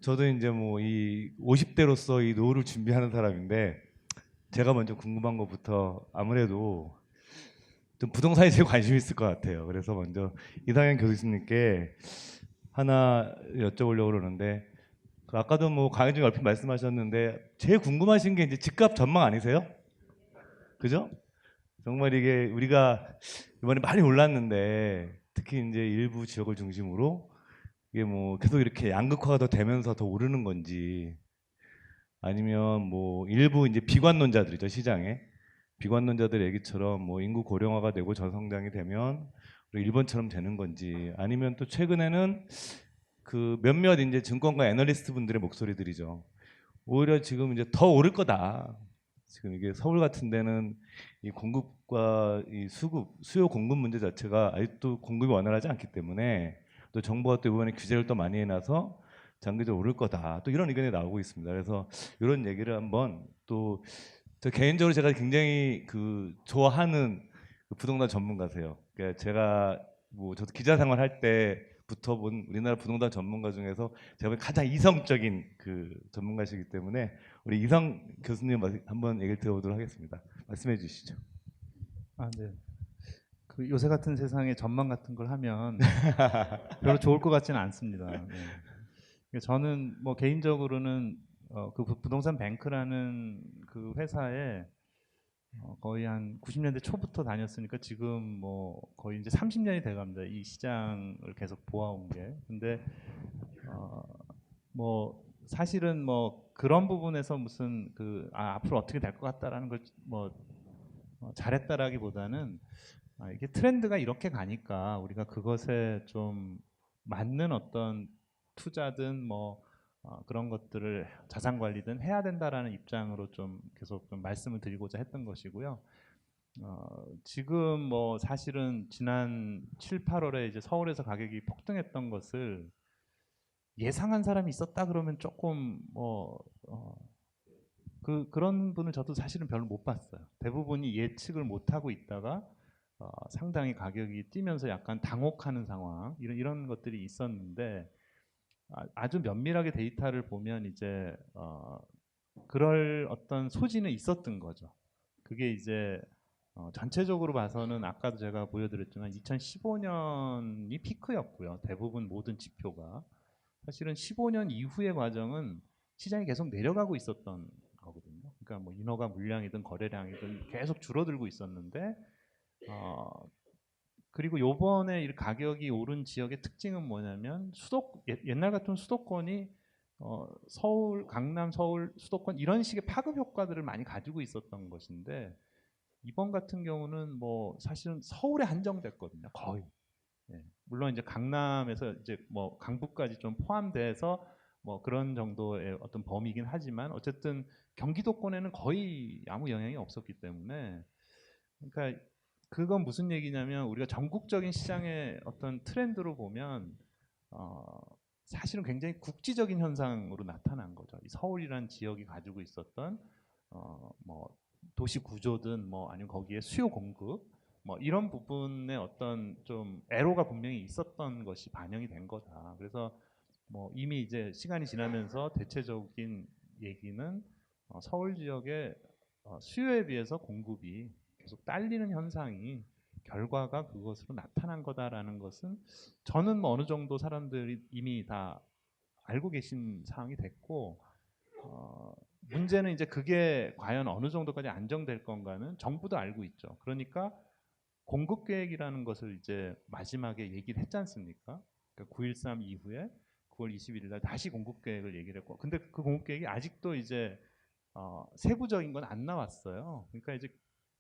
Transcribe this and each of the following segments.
저도 이제 뭐 이 50대로서 이 노후를 준비하는 사람인데 제가 먼저 궁금한 것부터 아무래도 좀 부동산에 제일 관심이 있을 것 같아요. 그래서 먼저 이상현 교수님께 하나 여쭤보려고 그러는데 아까도 뭐 강의 중에 얼핏 말씀하셨는데 제일 궁금하신 게 이제 집값 전망 아니세요? 그죠? 정말 이게 우리가 이번에 많이 올랐는데 특히 이제 일부 지역을 중심으로 이게 뭐 계속 이렇게 양극화가 더 되면서 더 오르는 건지 아니면 뭐 일부 이제 비관론자들이죠 시장에 비관론자들 얘기처럼 뭐 인구 고령화가 되고 저성장이 되면 우리 일본처럼 되는 건지 아니면 또 최근에는 그 몇몇 이제 증권가 애널리스트 분들의 목소리들이죠. 오히려 지금 이제 더 오를 거다. 지금 이게 서울 같은 데는 이 공급과 이 수요 공급 문제 자체가 아직도 공급이 원활하지 않기 때문에 또 정부가 또 이번에 규제를 또 많이 해놔서 장기적으로 오를 거다. 또 이런 의견이 나오고 있습니다. 그래서 이런 얘기를 한번 또 저 개인적으로 제가 굉장히 그 좋아하는 그 부동산 전문가세요. 그러니까 제가 뭐 저도 기자 생활할 때부터 본 우리나라 부동산 전문가 중에서 제가 보기엔 가장 이성적인 그 전문가시기 때문에 우리 이성 교수님 한번 얘기를 들어보도록 하겠습니다. 말씀해 주시죠. 아, 네. 그 요새 같은 세상에 전망 같은 걸 하면 별로 좋을 것 같지는 않습니다. 네. 저는 뭐 개인적으로는 그 부동산 뱅크라는 그 회사에 거의 한 90년대 초부터 다녔으니까 지금 뭐 거의 이제 30년이 돼갑니다. 이 시장을 계속 보아온 게. 근데 뭐 사실은 뭐 그런 부분에서 무슨 그 앞으로 어떻게 될 것 같다라는 걸 뭐 잘했다라기보다는 이게 트렌드가 이렇게 가니까 우리가 그것에 좀 맞는 어떤 투자든 뭐 그런 것들을 자산 관리든 해야 된다라는 입장으로 좀 계속 좀 말씀을 드리고자 했던 것이고요. 지금 뭐 사실은 지난 7, 8월에 이제 서울에서 가격이 폭등했던 것을 예상한 사람이 있었다 그러면 조금 뭐 그런 분을 저도 사실은 별로 못 봤어요. 대부분이 예측을 못 하고 있다가 상당히 가격이 뛰면서 약간 당혹하는 상황 이런 것들이 있었는데 아주 면밀하게 데이터를 보면 이제 그럴 어떤 소지는 있었던 거죠. 그게 이제 전체적으로 봐서는 아까도 제가 보여드렸지만 2015년이 피크였고요. 대부분 모든 지표가 사실은 15년 이후의 과정은 시장이 계속 내려가고 있었던 거거든요. 그러니까 뭐 인허가 물량이든 거래량이든 계속 줄어들고 있었는데 그리고 요번에 이 가격이 오른 지역의 특징은 뭐냐면 옛날 같은 수도권이 서울, 강남, 서울, 수도권 이런 식의 파급 효과들을 많이 가지고 있었던 것인데 이번 같은 경우는 뭐 사실은 서울에 한정됐거든요. 거의. 예. 물론 이제 강남에서 이제 뭐 강북까지 좀 포함돼서 뭐 그런 정도의 어떤 범위이긴 하지만 어쨌든 경기도권에는 거의 아무 영향이 없었기 때문에 그러니까 그건 무슨 얘기냐면 우리가 전국적인 시장의 어떤 트렌드로 보면 어, 사실은 굉장히 국지적인 현상으로 나타난 거죠. 이 서울이란 지역이 가지고 있었던 뭐 도시 구조든 뭐 아니면 거기에 수요 공급 뭐 이런 부분에 어떤 좀 애로가 분명히 있었던 것이 반영이 된 거다. 그래서 뭐 이미 이제 시간이 지나면서 대체적인 얘기는 서울 지역의 수요에 비해서 공급이 계속 딸리는 현상이 결과가 그것으로 나타난 거다라는 것은 저는 뭐 어느 정도 사람들이 이미 다 알고 계신 사항이 됐고 문제는 이제 그게 과연 어느 정도까지 안정될 건가는 정부도 알고 있죠. 그러니까 공급 계획이라는 것을 이제 마지막에 얘기를 했지 않습니까? 그러니까 9.13 이후에 9월 21일 날 다시 공급 계획을 얘기를 했고 근데 그 공급 계획이 아직도 이제 세부적인 건 안 나왔어요. 그러니까 이제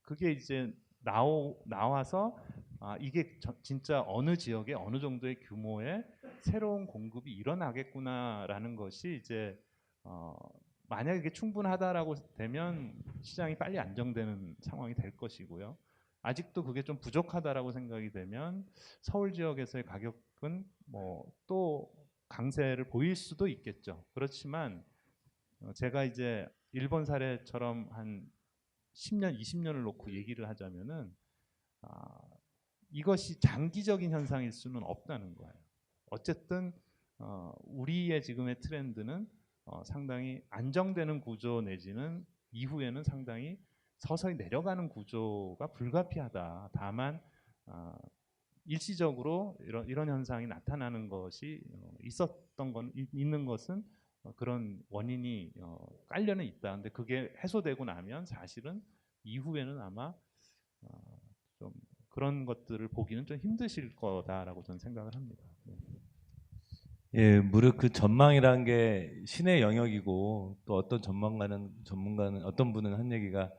그게 이제 나와서 이게 진짜 어느 지역에 어느 정도의 규모의 새로운 공급이 일어나겠구나라는 것이 이제 만약에 이게 충분하다라고 되면 시장이 빨리 안정되는 상황이 될 것이고요. 아직도 그게 좀 부족하다라고 생각이 되면 서울 지역에서의 가격은 뭐 또 강세를 보일 수도 있겠죠. 그렇지만 제가 이제 일본 사례처럼 한 10년, 20년을 놓고 얘기를 하자면은 이것이 장기적인 현상일 수는 없다는 거예요. 어쨌든 우리의 지금의 트렌드는 상당히 안정되는 구조 내지는 이후에는 상당히 서서히 내려가는 구조가 불가피하다. 다만 일시적으로 이런 현상이 나타나는 것이 있는 것은 그런 원인이 깔려는 있다. 근데 그게 해소되고 나면 사실은 이후에는 아마 좀 그런 것들을 보기는 좀 힘드실 거다라고 저는 생각을 합니다. 네. 예, 무릇 그 전망이라는 게 신의 영역이고 또 어떤 전문가는 어떤 분은 한 얘기가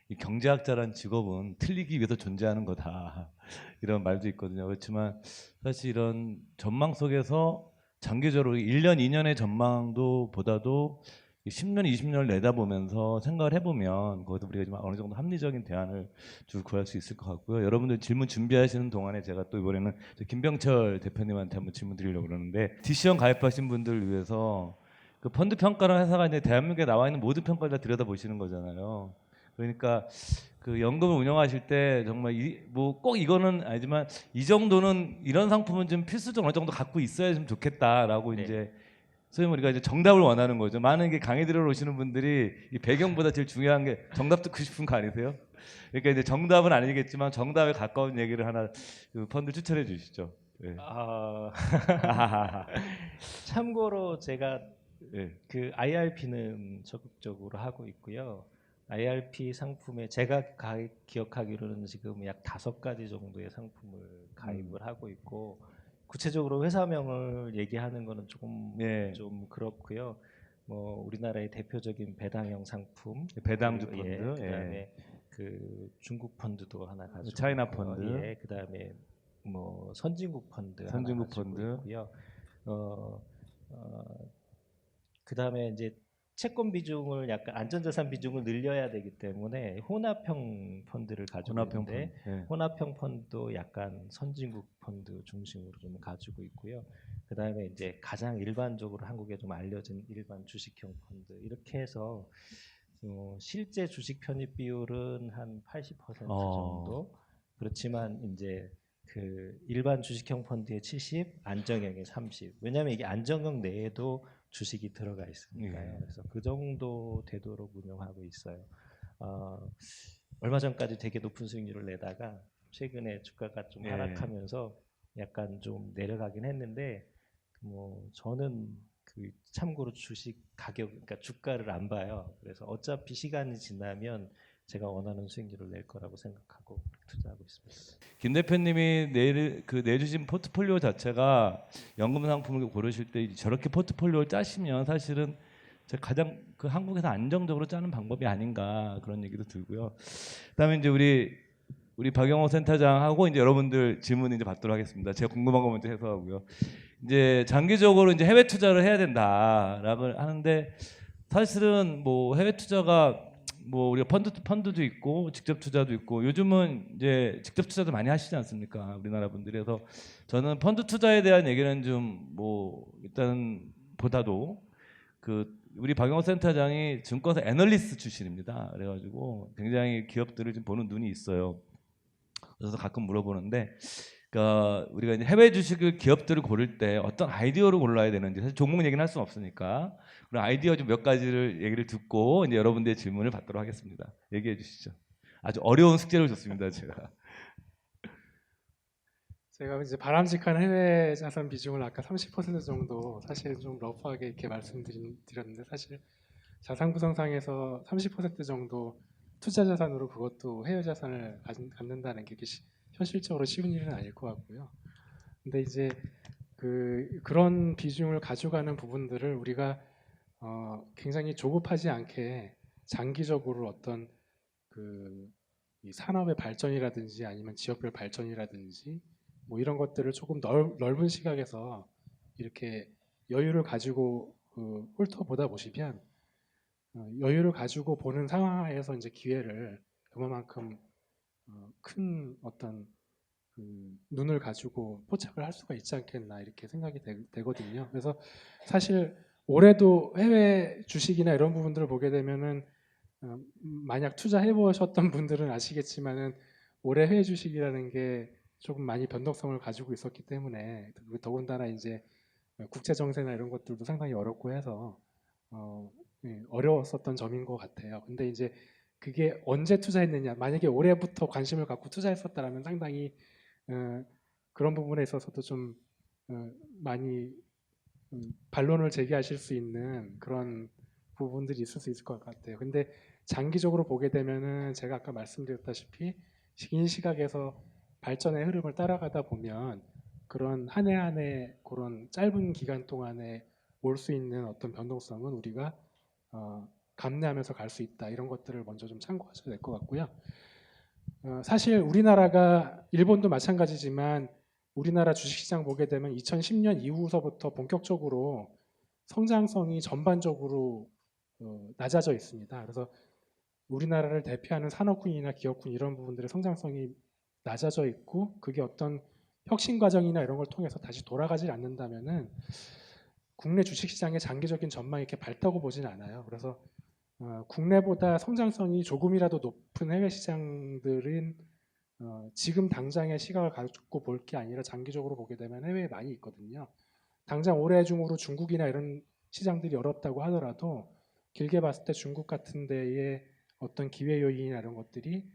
이 경제학자란 직업은 틀리기 위해서 존재하는 거다 이런 말도 있거든요. 그렇지만 사실 이런 전망 속에서 장기적으로 1년, 2년의 전망도 보다도 10년, 20년을 내다보면서 생각을 해보면 거기서 우리가 좀 어느 정도 합리적인 대안을 줄 구할 수 있을 것 같고요. 여러분들 질문 준비하시는 동안에 제가 또 이번에는 김병철 대표님한테 한번 질문 드리려고 그러는데 DC형 가입하신 분들을 위해서 그 펀드 평가라는 회사가 이제 대한민국에 나와 있는 모든 평가를 다 들여다보시는 거잖아요. 그러니까 그 연금을 운영하실 때 정말 뭐 꼭 이거는 아니지만 이 정도는 이런 상품은 좀 필수적으로 어느 정도 갖고 있어야 좀 좋겠다라고 네. 이제 소위 우리가 이제 정답을 원하는 거죠. 많은 게 강의 들으러 오시는 분들이 이 배경보다 제일 중요한 게 정답 듣고 싶은 거 아니세요? 그러니까 이제 정답은 아니겠지만 정답에 가까운 얘기를 하나 그 펀드 추천해 주시죠. 네. 참고로 제가 네. 그 IRP는 적극적으로 하고 있고요. IRP 상품에 제가 기억하기로는 지금 약 5가지 정도의 상품을 가입을 하고 있고 구체적으로 회사명을 얘기하는 거는 조금 예. 좀 그렇고요. 뭐 우리나라의 대표적인 배당형 상품, 배당주 그리고 펀드, 그다음에 그 중국 펀드도 하나 가지고 차이나 있고요. 펀드. 그다음에 뭐 선진국 펀드 선진국 하나 가지고 펀드. 있고요. 그다음에 이제 채권 비중을 약간 안전자산 비중을 늘려야 되기 때문에 혼합형 펀드를 가지고 있는데 혼합형 펀드도 약간 선진국 펀드 중심으로 좀 가지고 있고요. 그다음에 이제 가장 일반적으로 한국에 좀 알려진 일반 주식형 펀드 이렇게 해서 실제 주식 편입 비율은 한 80% 정도. 그렇지만 이제 그 일반 주식형 펀드의 70, 안정형의 30. 왜냐하면 이게 안정형 내에도 주식이 들어가 있으니까요. 그래서 그 정도 되도록 운영하고 있어요. 얼마 전까지 되게 높은 수익률을 내다가 최근에 주가가 좀 하락하면서 약간 좀 내려가긴 했는데 뭐 저는 그 참고로 주식 가격, 그러니까 주가를 안 봐요. 그래서 어차피 시간이 지나면 제가 원하는 수익률을 낼 거라고 생각하고 투자하고 있습니다. 김 대표님이 내주신 포트폴리오 자체가 연금 상품을 고르실 때 저렇게 포트폴리오를 짜시면 사실은 가장 그 한국에서 안정적으로 짜는 방법이 아닌가 그런 얘기도 들고요. 그다음에 이제 우리 박영호 센터장하고 이제 여러분들 질문 이제 받도록 하겠습니다. 제가 궁금한 거 먼저 해소하고요. 이제 장기적으로 이제 해외 투자를 해야 된다라고 하는데 사실은 뭐 해외 투자가 뭐 우리가 펀드도 있고 직접 투자도 있고 요즘은 이제 직접 투자도 많이 하시지 않습니까? 우리나라 분들이. 그래서 저는 펀드 투자에 대한 얘기는 좀 뭐 일단 보다도 그 우리 박영호 센터장이 증권사 애널리스트 출신입니다. 그래가지고 굉장히 기업들을 좀 보는 눈이 있어요. 그래서 가끔 물어보는데, 그러니까 우리가 이제 해외 주식을 기업들을 고를 때 어떤 아이디어를 골라야 되는지 사실 종목 얘기는 할 수는 없으니까 그런 아이디어 좀 몇 가지를 얘기를 듣고 이제 여러분들의 질문을 받도록 하겠습니다. 얘기해 주시죠. 아주 어려운 숙제를 줬습니다, 제가. 제가 이제 바람직한 해외 자산 비중을 아까 30% 정도 사실 좀 러프하게 이렇게 말씀드렸는데 사실 자산 구성상에서 30% 정도 투자 자산으로 그것도 해외 자산을 갖는다는 게 현실적으로 쉬운 일은 아닐 것 같고요. 근데 이제 그런 비중을 가져가는 부분들을 우리가 굉장히 조급하지 않게 장기적으로 어떤 이 산업의 발전이라든지 아니면 지역별 발전이라든지 뭐 이런 것들을 조금 넓은 시각에서 이렇게 여유를 가지고 훑어보다 보시면 여유를 가지고 보는 상황에서 이제 기회를 그만큼 큰 어떤 눈을 가지고 포착을 할 수가 있지 않겠나 이렇게 생각이 되거든요. 그래서 사실 올해도 해외 주식이나 이런 부분들을 보게 되면은 만약 투자해 보셨던 분들은 아시겠지만은 올해 해외 주식이라는 게 조금 많이 변동성을 가지고 있었기 때문에 더군다나 이제 국제 정세나 이런 것들도 상당히 어렵고 해서 어려웠었던 점인 것 같아요. 근데 이제 그게 언제 투자했느냐, 만약에 올해부터 관심을 갖고 투자했었다라면 상당히 그런 부분에 있어서도 좀 많이 반론을 제기하실 수 있는 그런 부분들이 있을 수 있을 것 같아요. 근데 장기적으로 보게 되면은 제가 아까 말씀드렸다시피 긴 시각에서 발전의 흐름을 따라가다 보면 그런 한 해 한 해 그런 짧은 기간 동안에 올 수 있는 어떤 변동성은 우리가 감내하면서 갈 수 있다. 이런 것들을 먼저 좀 참고하셔야 될 것 같고요. 사실 우리나라가 일본도 마찬가지지만 우리나라 주식시장 보게 되면 2010년 이후서부터 본격적으로 성장성이 전반적으로 낮아져 있습니다. 그래서 우리나라를 대표하는 산업군이나 기업군 이런 부분들의 성장성이 낮아져 있고 그게 어떤 혁신 과정이나 이런 걸 통해서 다시 돌아가지 않는다면은 국내 주식시장의 장기적인 전망이 이렇게 밝다고 보지는 않아요. 그래서 국내보다 성장성이 조금이라도 높은 해외 시장들은 지금 당장의 시각을 갖고 볼 게 아니라 장기적으로 보게 되면 해외에 많이 있거든요. 당장 올해 중으로 중국이나 이런 시장들이 어렵다고 하더라도 길게 봤을 때 중국 같은 데의 어떤 기회 요인이나 이런 것들이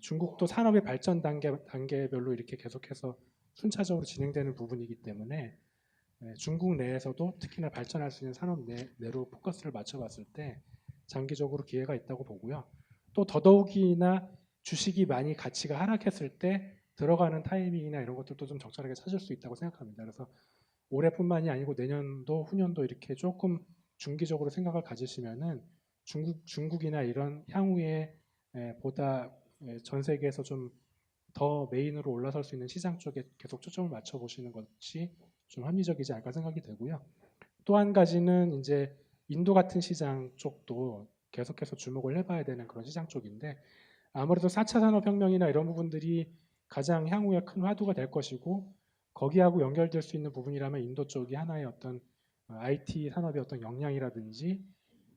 중국도 산업의 발전 단계별로 이렇게 계속해서 순차적으로 진행되는 부분이기 때문에 중국 내에서도 특히나 발전할 수 있는 산업 내로 포커스를 맞춰봤을 때 장기적으로 기회가 있다고 보고요. 또 더더욱이나 주식이 많이 가치가 하락했을 때 들어가는 타이밍이나 이런 것들도 좀 적절하게 찾을 수 있다고 생각합니다. 그래서 올해뿐만이 아니고 내년도 후년도 이렇게 조금 중기적으로 생각을 가지시면은 중국이나 이런 향후에 보다 전 세계에서 좀 더 메인으로 올라설 수 있는 시장 쪽에 계속 초점을 맞춰 보시는 것이 좀 합리적이지 않을까 생각이 되고요. 또 한 가지는 이제 인도 같은 시장 쪽도 계속해서 주목을 해봐야 되는 그런 시장 쪽인데 아무래도 4차 산업혁명이나 이런 부분들이 가장 향후에 큰 화두가 될 것이고 거기하고 연결될 수 있는 부분이라면 인도 쪽이 하나의 어떤 IT 산업의 어떤 역량이라든지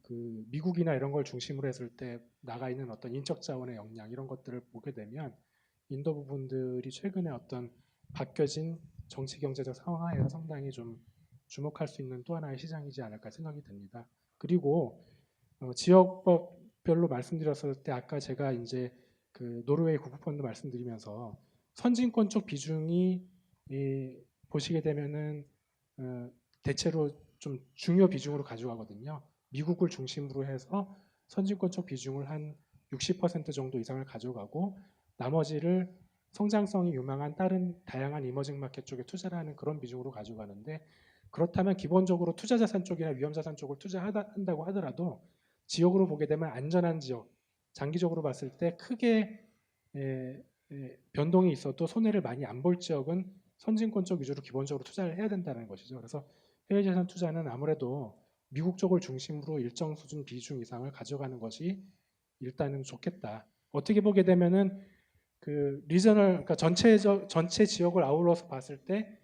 그 미국이나 이런 걸 중심으로 했을 때 나가 있는 어떤 인적 자원의 역량 이런 것들을 보게 되면 인도 부분들이 최근에 어떤 바뀌어진 정치 경제적 상황하에서 상당히 좀 주목할 수 있는 또 하나의 시장이지 않을까 생각이 됩니다. 그리고 지역별로 말씀드렸을 때 아까 제가 이제 그 노르웨이 국부펀드 말씀드리면서 선진권 쪽 비중이 보시게 되면은 대체로 좀 중요 비중으로 가져가거든요. 미국을 중심으로 해서 선진권 쪽 비중을 한 60% 정도 이상을 가져가고 나머지를 성장성이 유망한 다른 다양한 이머징 마켓 쪽에 투자를 하는 그런 비중으로 가져가는데 그렇다면 기본적으로 투자자산 쪽이나 위험자산 쪽을 투자한다고 하더라도 지역으로 보게 되면 안전한 지역, 장기적으로 봤을 때 크게 변동이 있어도 손해를 많이 안 볼 지역은 선진권 쪽 위주로 기본적으로 투자를 해야 된다는 것이죠. 그래서 해외자산 투자는 아무래도 미국 쪽을 중심으로 일정 수준 비중 이상을 가져가는 것이 일단은 좋겠다. 어떻게 보게 되면은 그 리저널, 그러니까 전체 지역을 아울러서 봤을 때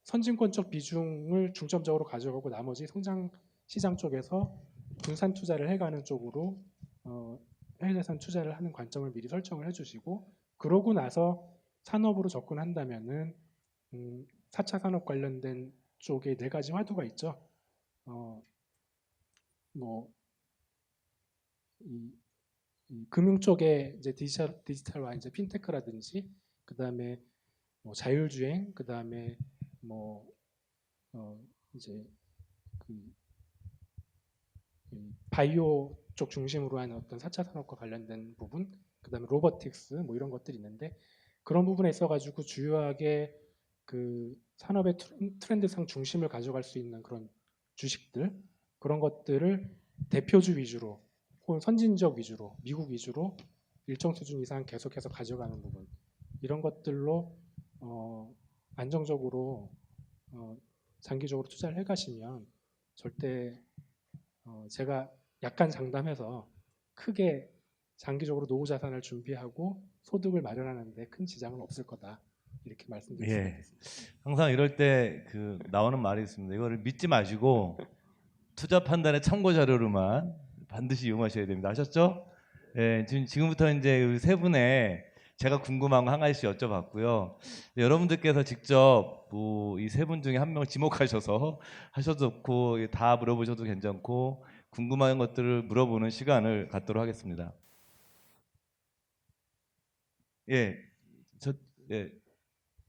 선진권 쪽 비중을 중점적으로 가져가고 나머지 성장 시장 쪽에서 분산 투자를 해가는 쪽으로 해외자산 투자를 하는 관점을 미리 설정을 해주시고 그러고 나서 산업으로 접근한다면은 4차 산업 관련된 쪽에 4가지 화두가 있죠. 이 금융 쪽에 이제 디지털화 이제 핀테크라든지 그다음에 뭐 자율주행 그다음에 이제 그 바이오 쪽 중심으로 하는 어떤 4차 산업과 관련된 부분 그다음에 로보틱스 뭐 이런 것들이 있는데 그런 부분에 있어 가지고 주요하게 그 산업의 트렌드상 중심을 가져갈 수 있는 그런 주식들 그런 것들을 대표주 위주로 혹은 선진지역 위주로 미국 위주로 일정 수준 이상 계속해서 가져가는 부분 이런 것들로 안정적으로 장기적으로 투자를 해가시면 절대 제가 약간 장담해서 크게 장기적으로 노후 자산을 준비하고 소득을 마련하는데 큰 지장은 없을 거다 이렇게 말씀드릴 수 있습니다. 항상 이럴 때 그 나오는 말이 있습니다. 이거를 믿지 마시고 투자 판단의 참고 자료로만 반드시 이용하셔야 됩니다. 아셨죠? 예, 지금부터 이제 세 분의 제가 궁금한 거 한 가지씩 여쭤봤고요. 여러분들께서 직접 뭐 이 세 분 중에 한 명을 지목하셔서 하셔도 좋고 다 물어보셔도 괜찮고 궁금한 것들을 물어보는 시간을 갖도록 하겠습니다. 예, 예,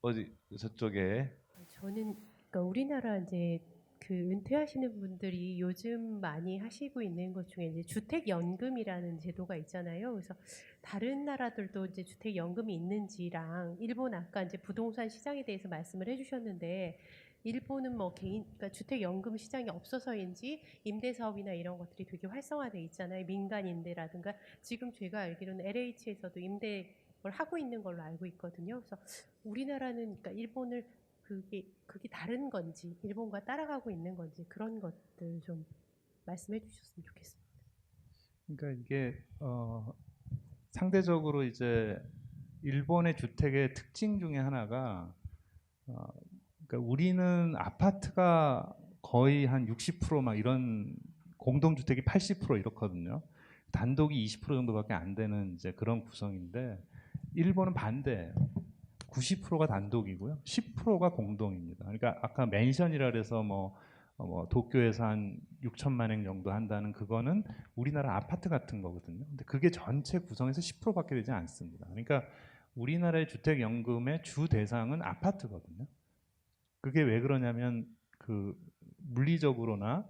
어디 저쪽에. 저는 그러니까 우리나라 이제 그 은퇴하시는 분들이 요즘 많이 하시고 있는 것 중에 이제 주택연금이라는 제도가 있잖아요. 그래서 다른 나라들도 이제 주택연금이 있는지랑 일본 아까 이제 부동산 시장에 대해서 말씀을 해주셨는데 일본은 뭐 개인 그러니까 주택연금 시장이 없어서인지 임대사업이나 이런 것들이 되게 활성화돼 있잖아요. 민간 임대라든가 지금 제가 알기로는 LH에서도 임대 걸 하고 있는 걸로 알고 있거든요. 그래서 우리나라는 그러니까 일본을 그게 다른 건지 일본과 따라가고 있는 건지 그런 것들 좀 말씀해 주셨으면 좋겠습니다. 그러니까 이게 상대적으로 이제 일본의 주택의 특징 중에 하나가 그러니까 우리는 아파트가 거의 한 60% 이런 공동주택이 80% 이렇거든요. 단독이 20% 정도밖에 안 되는 이제 그런 구성인데 일본은 반대예요. 90%가 단독이고요. 10%가 공동입니다. 그러니까 아까 맨션이라 그래서 뭐 도쿄에서 한 6천만 엔 정도 한다는 그거는 우리나라 아파트 같은 거거든요. 근데 그게 전체 구성에서 10%밖에 되지 않습니다. 그러니까 우리나라의 주택연금의 주 대상은 아파트거든요. 그게 왜 그러냐면 그 물리적으로나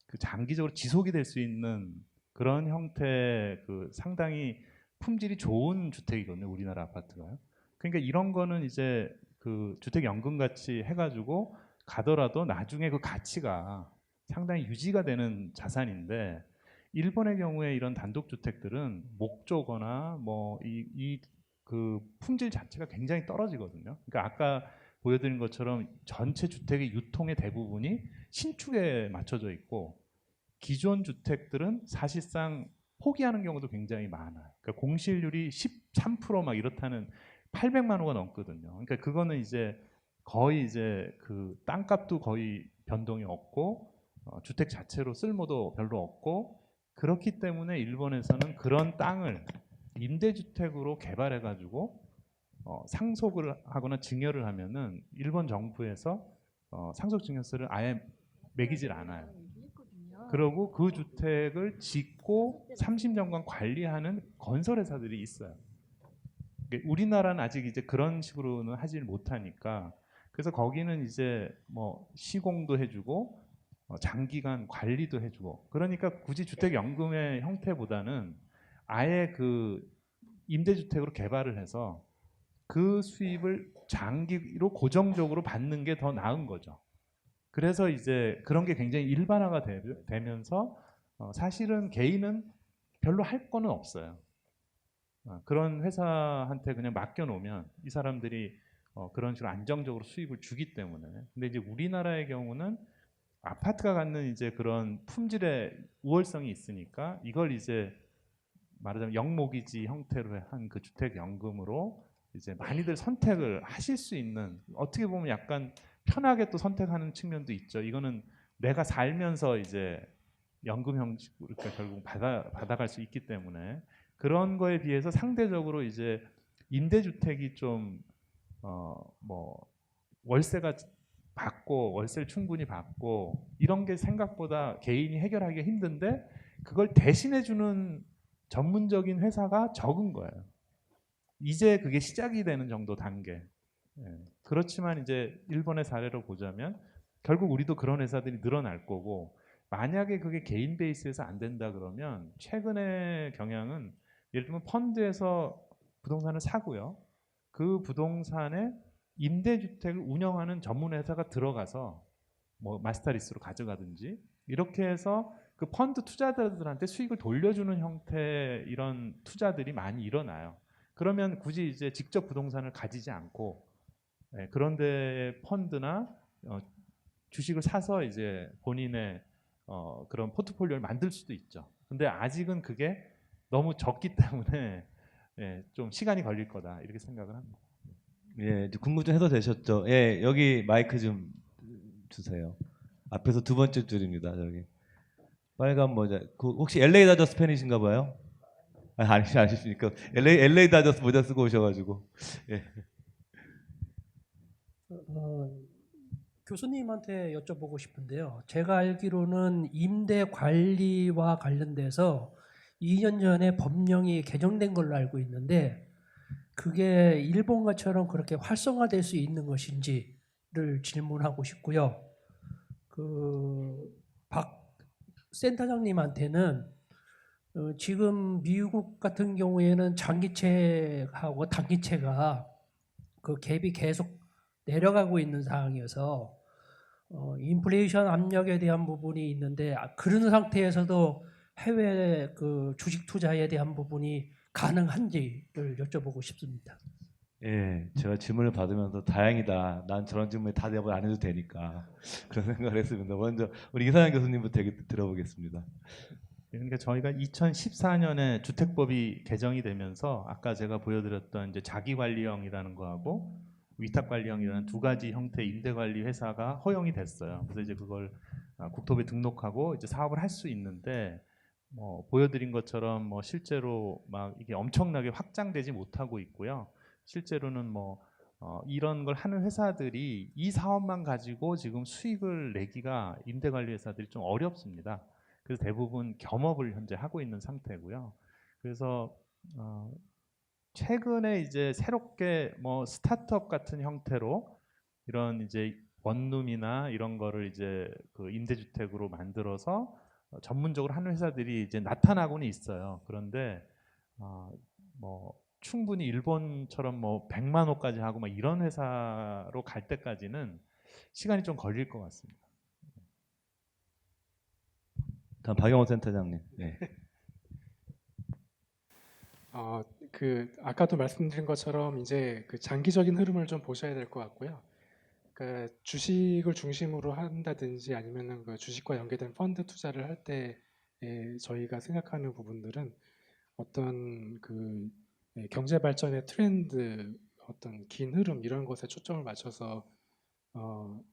그 장기적으로 지속이 될 수 있는 그런 형태의 그 상당히 품질이 좋은 주택이거든요. 우리나라 아파트가요. 그러니까 이런 거는 이제 그 주택연금 같이 해가지고 가더라도 나중에 그 가치가 상당히 유지가 되는 자산인데 일본의 경우에 이런 단독주택들은 목조거나 뭐 그 품질 자체가 굉장히 떨어지거든요. 그러니까 아까 보여드린 것처럼 전체 주택의 유통의 대부분이 신축에 맞춰져 있고 기존 주택들은 사실상 포기하는 경우도 굉장히 많아요. 그러니까 공실률이 13% 이렇다는 800만 호가 넘거든요. 그러니까 그거는 이제 거의 이제 그 땅값도 거의 변동이 없고 주택 자체로 쓸모도 별로 없고 그렇기 때문에 일본에서는 그런 땅을 임대주택으로 개발해가지고 상속을 하거나 증여를 하면은 일본 정부에서 상속증여세를 아예 매기질 않아요. 그러고 그 주택을 짓고 30년간 관리하는 건설회사들이 있어요. 우리나라는 아직 이제 그런 식으로는 하질 못하니까 그래서 거기는 이제 뭐 시공도 해주고 장기간 관리도 해주고 그러니까 굳이 주택연금의 형태보다는 아예 그 임대주택으로 개발을 해서 그 수입을 장기로 고정적으로 받는 게 더 나은 거죠. 그래서 이제 그런 게 굉장히 일반화가 되면서 사실은 개인은 별로 할 거는 없어요. 그런 회사한테 그냥 맡겨놓으면 이 사람들이 그런 식으로 안정적으로 수입을 주기 때문에. 근데 이제 우리나라의 경우는 아파트가 갖는 이제 그런 품질의 우월성이 있으니까 이걸 이제 말하자면 영모기지 형태로 한 그 주택연금으로 이제 많이들 선택을 하실 수 있는 어떻게 보면 약간 편하게 또 선택하는 측면도 있죠. 이거는 내가 살면서 이제 연금 형식으로 결국 받아갈 수 있기 때문에 그런 거에 비해서 상대적으로 이제 임대주택이 좀 뭐 월세가 받고 월세를 충분히 받고 이런 게 생각보다 개인이 해결하기가 힘든데 그걸 대신해 주는 전문적인 회사가 적은 거예요. 이제 그게 시작이 되는 정도 단계. 그렇지만 이제 일본의 사례로 보자면 결국 우리도 그런 회사들이 늘어날 거고 만약에 그게 개인 베이스에서 안 된다 그러면 최근의 경향은 예를 들면 펀드에서 부동산을 사고요. 그 부동산에 임대주택을 운영하는 전문 회사가 들어가서 뭐 마스터리스로 가져가든지 이렇게 해서 그 펀드 투자자들한테 수익을 돌려주는 형태의 이런 투자들이 많이 일어나요. 그러면 굳이 이제 직접 부동산을 가지지 않고 그런데 펀드나 주식을 사서 이제 본인의 그런 포트폴리오를 만들 수도 있죠. 근데 아직은 그게 너무 적기 때문에 좀 시간이 걸릴 거다 이렇게 생각을 합니다. 예, 궁금증 해도 되셨죠? 예, 여기 마이크 좀 주세요. 앞에서 두 번째 줄입니다. 저기 빨간 모자. 혹시 LA 다저스 팬이신가 봐요? 아니십니까? LA 다저스 모자 쓰고 오셔가지고. 예. 교수님한테 여쭤보고 싶은데요. 제가 알기로는 임대 관리와 관련돼서 2년 전에 법령이 개정된 걸로 알고 있는데 그게 일본과처럼 그렇게 활성화될 수 있는 것인지를 질문하고 싶고요. 박 센터장님한테는 지금 미국 같은 경우에는 장기채하고 단기채가 그 갭이 계속 내려가고 있는 상황이어서 인플레이션 압력에 대한 부분이 있는데 그런 상태에서도 해외 그 주식 투자에 대한 부분이 가능한지를 여쭤보고 싶습니다. 예, 제가 질문을 받으면서 다행이다. 난 저런 질문에 다 대답을 안 해도 되니까 그런 생각을 했습니다. 먼저 우리 이상현 교수님부터 얘기 들어보겠습니다. 그러니까 저희가 2014년에 주택법이 개정이 되면서 아까 제가 보여드렸던 이제 자기관리형이라는 거하고 위탁관리형이라는 두 가지 형태의 임대관리 회사가 허용이 됐어요. 그래서 이제 그걸 국토부에 등록하고 이제 사업을 할 수 있는데 뭐 보여드린 것처럼 뭐 실제로 막 이게 엄청나게 확장되지 못하고 있고요. 실제로는 뭐 이런 걸 하는 회사들이 이 사업만 가지고 지금 수익을 내기가 임대관리 회사들이 좀 어렵습니다. 그래서 대부분 겸업을 현재 하고 있는 상태고요. 그래서 최근에 이제 새롭게 뭐 스타트업 같은 형태로 이런 이제 원룸이나 이런 거를 이제 그 임대주택으로 만들어서 전문적으로 하는 회사들이 이제 나타나고는 있어요. 그런데 뭐 충분히 일본처럼 뭐 100만 호까지 하고 막 이런 회사로 갈 때까지는 시간이 좀 걸릴 것 같습니다. 다음 박영호 센터장님. 네. 아까도 말씀드린 것처럼 이제 그 장기적인 흐름을 좀 보셔야 될 것 같고요. 그 주식을 중심으로 한다든지 아니면은 그 주식과 연계된 펀드 투자를 할 때 저희가 생각하는 부분들은 어떤 그 경제 발전의 트렌드, 어떤 긴 흐름 이런 것에 초점을 맞춰서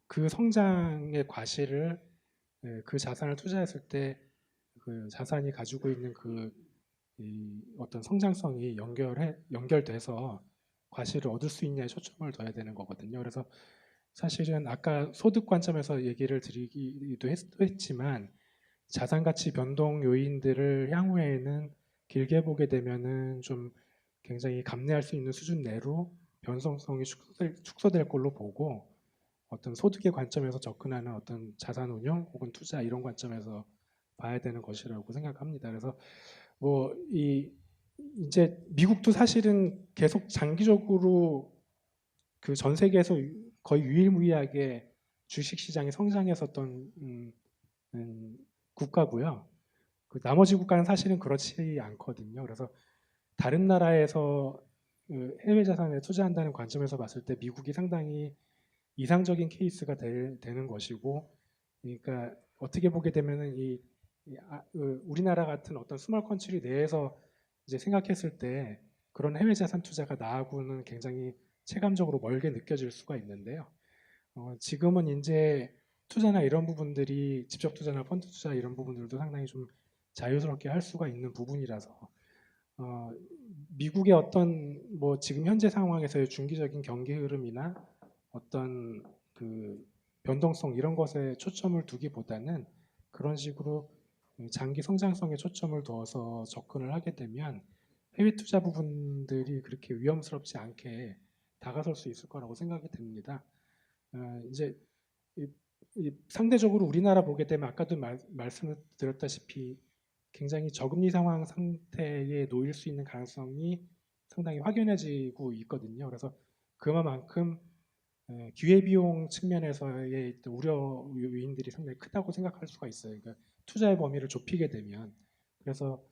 그 성장의 과실을 그 자산을 투자했을 때 그 자산이 가지고 있는 이 어떤 성장성이 연결돼서 과실을 얻을 수 있냐에 초점을 둬야 되는 거거든요. 그래서 사실은 아까 소득 관점에서 얘기를 드리기도 했지만 자산 가치 변동 요인들을 향후에는 길게 보게 되면은 좀 굉장히 감내할 수 있는 수준 내로 변동성이 축소될 걸로 보고 어떤 소득의 관점에서 접근하는 어떤 자산 운용 혹은 투자 이런 관점에서 봐야 되는 것이라고 생각합니다. 그래서 뭐 이제 미국도 사실은 계속 장기적으로 그 전 세계에서 거의 유일무이하게 주식 시장이 성장했었던 국가고요. 그 나머지 국가는 사실은 그렇지 않거든요. 그래서 다른 나라에서 그 해외 자산에 투자한다는 관점에서 봤을 때 미국이 상당히 이상적인 케이스가 되는 것이고, 그러니까 어떻게 보게 되면은 우리나라 같은 어떤 스몰 컨트리 내에서 이제 생각했을 때 그런 해외 자산 투자가 나하고는 굉장히 체감적으로 멀게 느껴질 수가 있는데요. 지금은 이제 투자나 이런 부분들이 직접 투자나 펀드 투자 이런 부분들도 상당히 좀 자유스럽게 할 수가 있는 부분이라서 미국의 어떤 뭐 지금 현재 상황에서의 중기적인 경기 흐름이나 어떤 그 변동성 이런 것에 초점을 두기보다는 그런 식으로 장기 성장성에 초점을 두어서 접근을 하게 되면 해외 투자 부분들이 그렇게 위험스럽지 않게 다가설 수 있을 거라고 생각이 됩니다. 이제 상대적으로 우리나라 보게 되면 아까도 말씀을 드렸다시피 굉장히 저금리 상황 상태에 놓일 수 있는 가능성이 상당히 확연해지고 있거든요. 그래서 그만큼 기회비용 측면에서의 우려 요인들이 상당히 크다고 생각할 수가 있어요. 그러니까 투자의 범위를 좁히게 되면, 그래서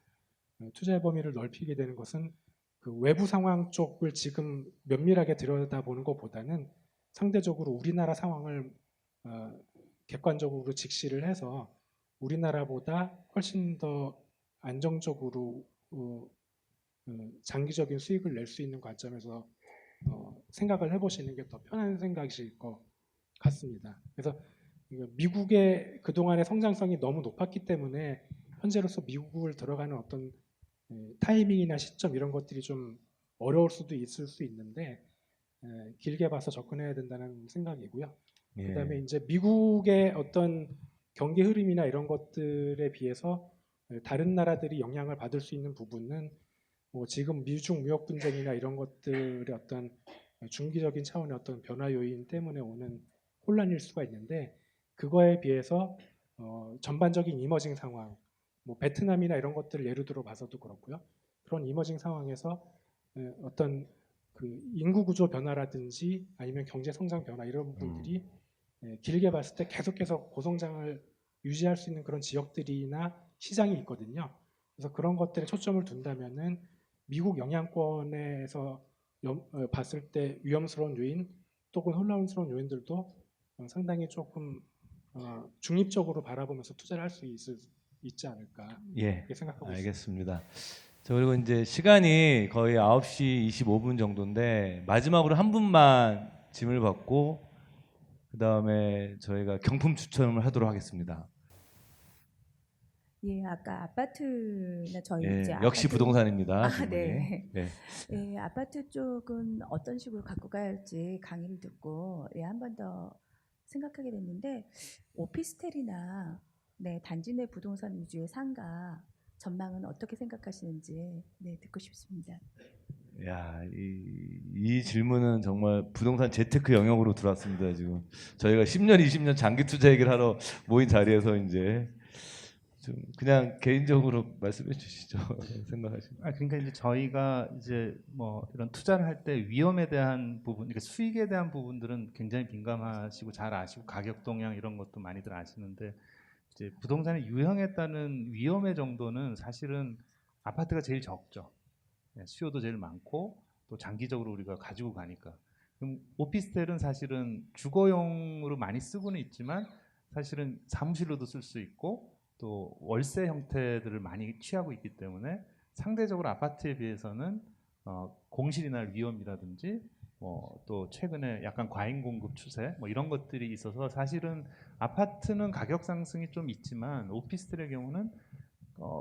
투자의 범위를 넓히게 되는 것은 그 외부 상황 쪽을 지금 면밀하게 들여다보는 것보다는 상대적으로 우리나라 상황을 객관적으로 직시를 해서 우리나라보다 훨씬 더 안정적으로 장기적인 수익을 낼 수 있는 관점에서 생각을 해보시는 게 더 편한 생각이실 것 같습니다. 그래서 미국의 그동안의 성장성이 너무 높았기 때문에 현재로서 미국을 들어가는 어떤 타이밍이나 시점 이런 것들이 좀 어려울 수도 있을 수 있는데 길게 봐서 접근해야 된다는 생각이고요. 예. 그다음에 이제 미국의 어떤 경기 흐름이나 이런 것들에 비해서 다른 나라들이 영향을 받을 수 있는 부분은 뭐 지금 미중 무역 분쟁이나 이런 것들의 어떤 중기적인 차원의 어떤 변화 요인 때문에 오는 혼란일 수가 있는데 그거에 비해서 전반적인 이머징 상황, 뭐 베트남이나 이런 것들을 예로 들어 봐서도 그렇고요. 그런 이머징 상황에서 어떤 그 인구 구조 변화라든지 아니면 경제 성장 변화 이런 부분들이 길게 봤을 때 계속해서 고성장을 유지할 수 있는 그런 지역들이나 시장이 있거든요. 그래서 그런 것들에 초점을 둔다면은 미국 영향권에서 봤을 때 위험스러운 요인 또는 혼란스러운 요인들도 상당히 조금 중립적으로 바라보면서 투자를 할 수 있지 않을까 예. 이렇게 생각하고 있습니다. 알겠습니다. 자, 그리고 이제 시간이 거의 9시 25분 정도인데 마지막으로 한 분만 질문을 받고 그 다음에 저희가 경품 추첨을 하도록 하겠습니다. 예, 아까 아파트나 저희 예, 이제 역시 아파트- 부동산입니다. 아, 질문이. 네. 네. 예, 아파트 쪽은 어떤 식으로 갖고 가야 할지 강의를 듣고 한 번 더 생각하게 됐는데 오피스텔이나 단지 내 부동산 위주의 상가 전망은 어떻게 생각하시는지 듣고 싶습니다. 야, 이 질문은 정말 부동산 재테크 영역으로 들어왔습니다. 지금 저희가 10년, 20년 장기 투자 얘기를 하러 모인 자리에서 이제 좀 그냥 개인적으로 말씀해 주시죠. 생각하시는. 그러니까 이제 저희가 이제 뭐 이런 투자를 할 때 위험에 대한 부분, 그러니까 수익에 대한 부분들은 굉장히 민감하시고 잘 아시고 가격 동향 이런 것도 많이들 아시는데 이제 부동산의 유형에 따른 위험의 정도는 사실은 아파트가 제일 적죠. 수요도 제일 많고 또 장기적으로 우리가 가지고 가니까. 그럼 오피스텔은 사실은 주거용으로 많이 쓰고는 있지만 사실은 사무실로도 쓸 수 있고 또 월세 형태들을 많이 취하고 있기 때문에 상대적으로 아파트에 비해서는 공실이 날 위험이라든지 또 최근에 약간 과잉 공급 추세 뭐 이런 것들이 있어서 사실은 아파트는 가격 상승이 좀 있지만 오피스텔의 경우는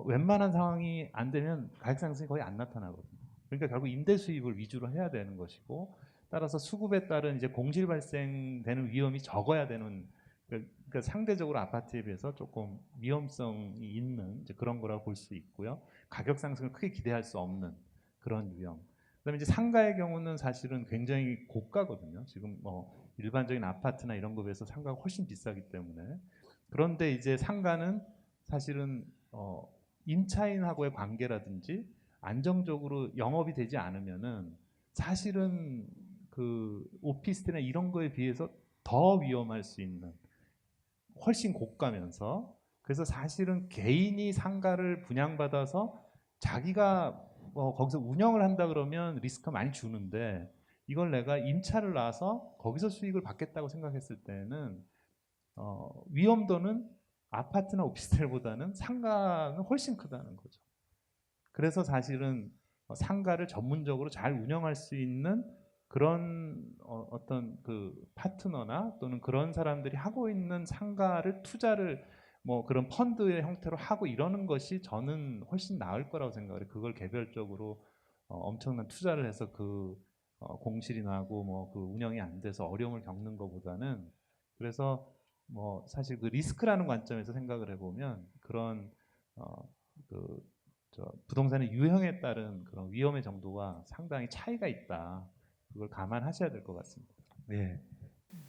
웬만한 상황이 안 되면 가격 상승이 거의 안 나타나거든요. 그러니까 결국 임대 수입을 위주로 해야 되는 것이고 따라서 수급에 따른 이제 공실 발생되는 위험이 적어야 되는 그러니까 상대적으로 아파트에 비해서 조금 위험성이 있는 이제 그런 거라고 볼 수 있고요. 가격 상승을 크게 기대할 수 없는 그런 유형. 그다음에 이제 상가의 경우는 사실은 굉장히 고가거든요. 지금 뭐 일반적인 아파트나 이런 거에 비해서 상가가 훨씬 비싸기 때문에 그런데 이제 상가는 사실은 임차인하고의 관계라든지 안정적으로 영업이 되지 않으면은 사실은 그 오피스텔이나 이런 거에 비해서 더 위험할 수 있는 훨씬 고가면서 그래서 사실은 개인이 상가를 분양받아서 자기가 거기서 운영을 한다 그러면 리스크가 많이 주는데 이걸 내가 임차를 놔서 거기서 수익을 받겠다고 생각했을 때는 위험도는 아파트나 오피스텔보다는 상가는 훨씬 크다는 거죠. 그래서 사실은 상가를 전문적으로 잘 운영할 수 있는 그런 어떤 그 파트너나 또는 그런 사람들이 하고 있는 상가를 투자를 뭐 그런 펀드의 형태로 하고 이러는 것이 저는 훨씬 나을 거라고 생각해요. 그걸 개별적으로 엄청난 투자를 해서 그 공실이 나고 뭐 그 운영이 안 돼서 어려움을 겪는 것보다는 그래서 뭐 사실 그 리스크라는 관점에서 생각을 해보면 그런 부동산의 유형에 따른 그런 위험의 정도가 상당히 차이가 있다. 그걸 감안하셔야 될 것 같습니다. 네.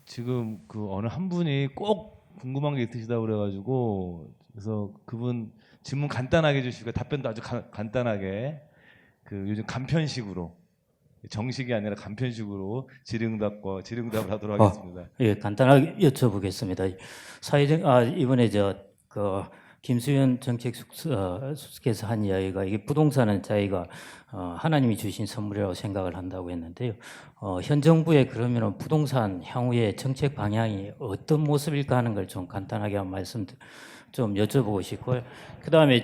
지금 그 어느 한 분이 꼭 궁금한 게 있으시다고 그래가지고 그래서 그분 질문 간단하게 해주시고 답변도 아주 간단하게 그 요즘 간편식으로 정식이 아니라 간편식으로 질의응답을 하도록 하겠습니다. 예, 간단하게 여쭤보겠습니다. 이번에 김수현 정책수석께서 한 이야기가 이게 부동산은 자기가 하나님이 주신 선물이라고 생각을 한다고 했는데요. 현 정부의 그러면 부동산 향후의 정책 방향이 어떤 모습일까 하는 걸 좀 간단하게 한 말씀 좀 여쭤보고 싶고요. 그 다음에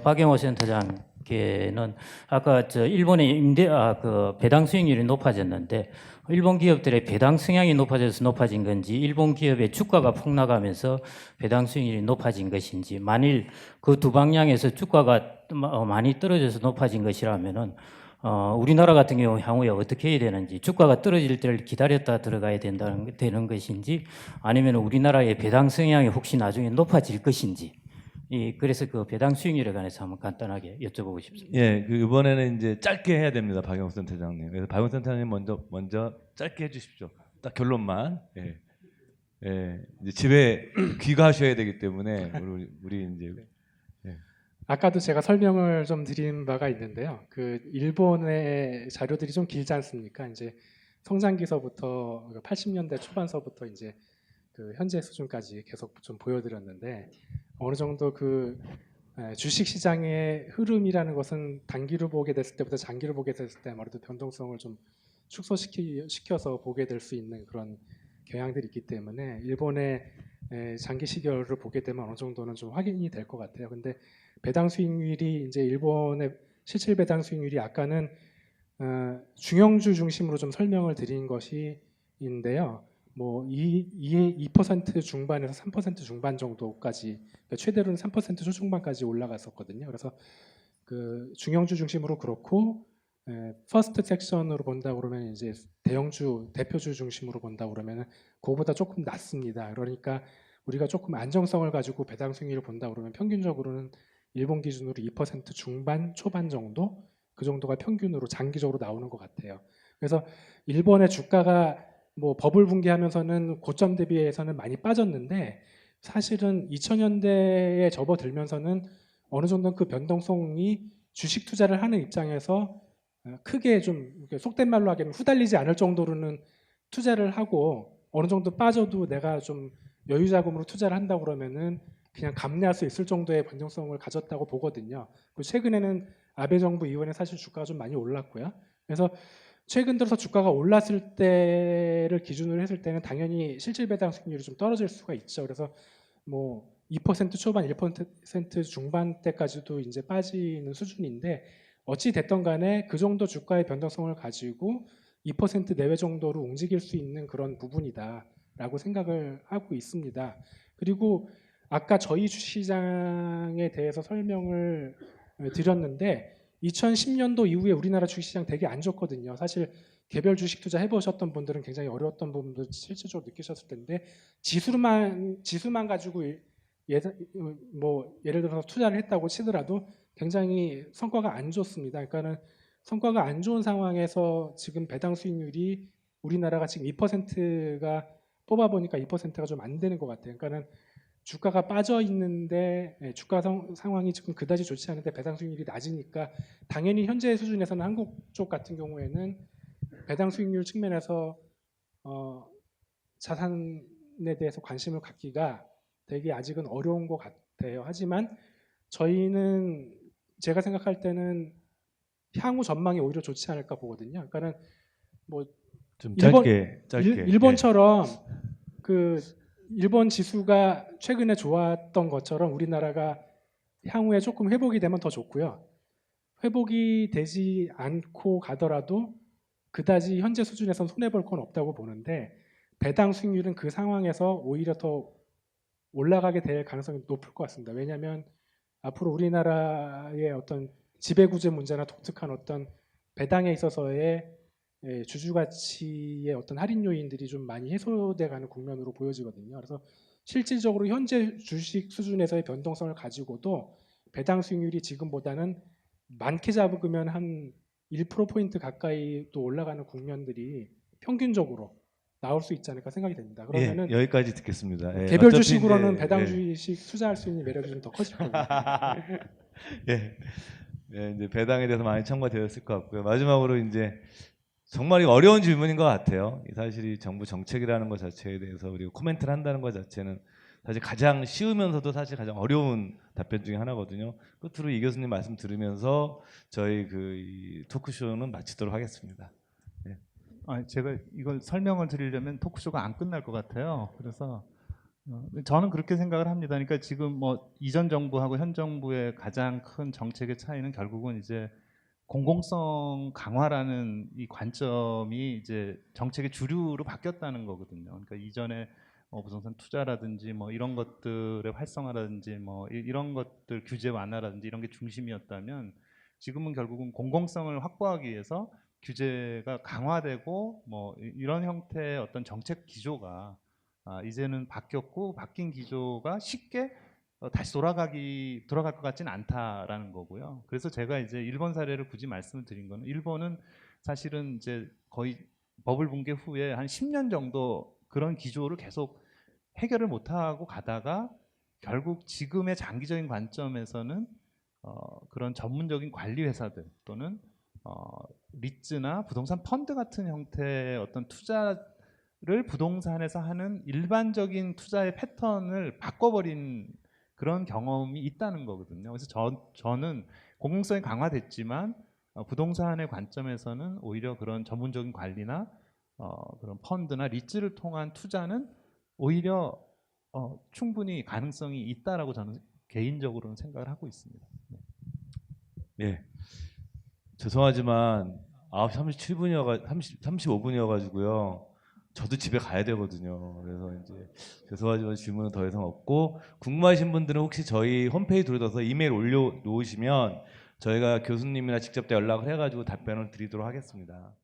박영호 센터장께서 주식회는 아까 저 일본의 그 배당 수익률이 높아졌는데 일본 기업들의 배당 성향이 높아져서 높아진 건지 일본 기업의 주가가 폭락하면서 배당 수익률이 높아진 것인지 만일 그 두 방향에서 주가가 많이 떨어져서 높아진 것이라면은 우리나라 같은 경우 향후에 어떻게 해야 되는지 주가가 떨어질 때를 기다렸다 들어가야 되는 것인지 아니면 우리나라의 배당 성향이 혹시 나중에 높아질 것인지 그래서 그 배당 수익률에 관해서 한번 간단하게 여쭤보고 싶습니다. 예, 그 이번에는 이제 짧게 해야 됩니다, 박영선 센터장님. 그래서 박영선 센터장님 먼저 짧게 해주십시오. 딱 결론만. 예, 예, 이제 집에 귀가하셔야 되기 때문에 우리 이제 아까도 제가 설명을 좀 드린 바가 있는데요. 그 일본의 자료들이 좀 길지 않습니까? 이제 성장기서부터 80년대 초반서부터 이제 그 현재 수준까지 계속 좀 보여드렸는데 어느 정도 그 주식 시장의 흐름이라는 것은 단기로 보게 됐을 때보다 장기로 보게 됐을 때 아무래도 변동성을 좀 축소시켜서 보게 될 수 있는 그런 경향들이 있기 때문에 일본의 장기 시결을 보게 되면 어느 정도는 좀 확인이 될 것 같아요. 근데 배당 수익률이 이제 일본의 실질 배당 수익률이 아까는 중형주 중심으로 좀 설명을 드린 것인데요. 뭐 2% 중반에서 3% 중반 정도까지 그러니까 최대로는 3% 초중반까지 올라갔었거든요. 그래서 그 중형주 중심으로 그렇고 퍼스트 섹션으로 본다 그러면 이제 대형주 대표주 중심으로 본다 그러면 그거보다 조금 낮습니다. 그러니까 우리가 조금 안정성을 가지고 배당 수익률을 본다 그러면 평균적으로는 일본 기준으로 2% 중반 초반 정도 그 정도가 평균으로 장기적으로 나오는 것 같아요. 그래서 일본의 주가가 뭐 버블 붕괴하면서는 고점 대비해서는 많이 빠졌는데 사실은 2000년대에 접어들면서는 어느 정도 그 변동성이 주식 투자를 하는 입장에서 크게 좀 속된 말로 하기에는 후달리지 않을 정도로는 투자를 하고 어느 정도 빠져도 내가 좀 여유 자금으로 투자를 한다 그러면은 그냥 감내할 수 있을 정도의 변동성을 가졌다고 보거든요. 그리고 최근에는 아베 정부 이후에는 사실 주가가 좀 많이 올랐고요. 그래서 최근 들어서 주가가 올랐을 때를 기준으로 했을 때는 당연히 실질 배당 수익률이 좀 떨어질 수가 있죠. 그래서 뭐 2% 초반, 1% 중반대까지도 이제 빠지는 수준인데 어찌 됐던 간에 그 정도 주가의 변동성을 가지고 2% 내외 정도로 움직일 수 있는 그런 부분이다라고 생각을 하고 있습니다. 그리고 아까 저희 주식시장에 대해서 설명을 드렸는데 2010년도 이후에 우리나라 주식시장 되게 안 좋거든요. 사실 개별 주식 투자 해보셨던 분들은 굉장히 어려웠던 부분도 실질적으로 느끼셨을 텐데 지수만 가지고 예를 들어서 투자를 했다고 치더라도 굉장히 성과가 안 좋습니다. 그러니까는 성과가 안 좋은 상황에서 지금 배당 수익률이 우리나라가 지금 2%가 뽑아보니까 2%가 좀 안 되는 것 같아요. 그러니까는 주가가 빠져 있는데 주가 상황이 지금 그다지 좋지 않은데 배당 수익률이 낮으니까 당연히 현재 수준에서는 한국 쪽 같은 경우에는 배당 수익률 측면에서 자산에 대해서 관심을 갖기가 되게 아직은 어려운 것 같아요. 하지만 저희는 제가 생각할 때는 향후 전망이 오히려 좋지 않을까 보거든요. 그러니까는 뭐 좀 짧게 일본처럼 그 일본 지수가 최근에 좋았던 것처럼 우리나라가 향후에 조금 회복이 되면 더 좋고요. 회복이 되지 않고 가더라도 그다지 현재 수준에선 손해볼 건 없다고 보는데 배당 수익률은 그 상황에서 오히려 더 올라가게 될 가능성이 높을 것 같습니다. 왜냐하면 앞으로 우리나라의 어떤 지배구조 문제나 독특한 어떤 배당에 있어서의 주주가치의 어떤 할인 요인들이 좀 많이 해소돼가는 국면으로 보여지거든요. 그래서 실질적으로 현재 주식 수준에서의 변동성을 가지고도 배당 수익률이 지금보다는 많게 잡으면 한 1%포인트 가까이 또 올라가는 국면들이 평균적으로 나올 수 있지 않을까 생각이 됩니다. 그러면은 여기까지 듣겠습니다. 개별 주식으로는 배당 주식 투자할 수 있는 매력이 좀 더 커질 겁니다. 이제 배당에 대해서 많이 첨가되었을 것 같고요. 마지막으로 이제 정말 어려운 질문인 것 같아요. 사실 이 정부 정책이라는 것 자체에 대해서 우리가 코멘트를 한다는 것 자체는 사실 가장 쉬우면서도 사실 가장 어려운 답변 중에 하나거든요. 끝으로 이 교수님 말씀 들으면서 저희 이 토크쇼는 마치도록 하겠습니다. 제가 이걸 설명을 드리려면 토크쇼가 안 끝날 것 같아요. 그래서 저는 그렇게 생각을 합니다. 그러니까 지금 뭐 이전 정부하고 현 정부의 가장 큰 정책의 차이는 결국은 이제 공공성 강화라는 이 관점이 이제 정책의 주류로 바뀌었다는 거거든요. 그러니까 이전에 부동산 투자라든지 뭐 이런 것들의 활성화라든지 뭐 이런 것들 규제 완화라든지 이런 게 중심이었다면 지금은 결국은 공공성을 확보하기 위해서 규제가 강화되고 뭐 이런 형태의 어떤 정책 기조가 이제는 바뀌었고 바뀐 기조가 쉽게 다시 돌아갈 것 같지는 않다라는 거고요. 그래서 제가 이제 일본 사례를 굳이 말씀을 드린 거는 일본은 사실은 이제 거의 버블 붕괴 후에 한 10년 정도 그런 기조를 계속 해결을 못하고 가다가 결국 지금의 장기적인 관점에서는 그런 전문적인 관리 회사들 또는 리츠나 부동산 펀드 같은 형태의 어떤 투자를 부동산에서 하는 일반적인 투자의 패턴을 바꿔버린 그런 경험이 있다는 거거든요. 그래서 저는 공공성이 강화됐지만 부동산의 관점에서는 오히려 그런 전문적인 관리나 그런 펀드나 리츠를 통한 투자는 오히려 충분히 가능성이 있다라고 저는 개인적으로는 생각을 하고 있습니다. 네. 죄송하지만 9시 35분이어가지고요. 저도 집에 가야 되거든요. 그래서 이제 죄송하지만 질문은 더 이상 없고 궁금하신 분들은 혹시 저희 홈페이지 들어가서 이메일 올려놓으시면 저희가 교수님이나 직접 연락을 해가지고 답변을 드리도록 하겠습니다.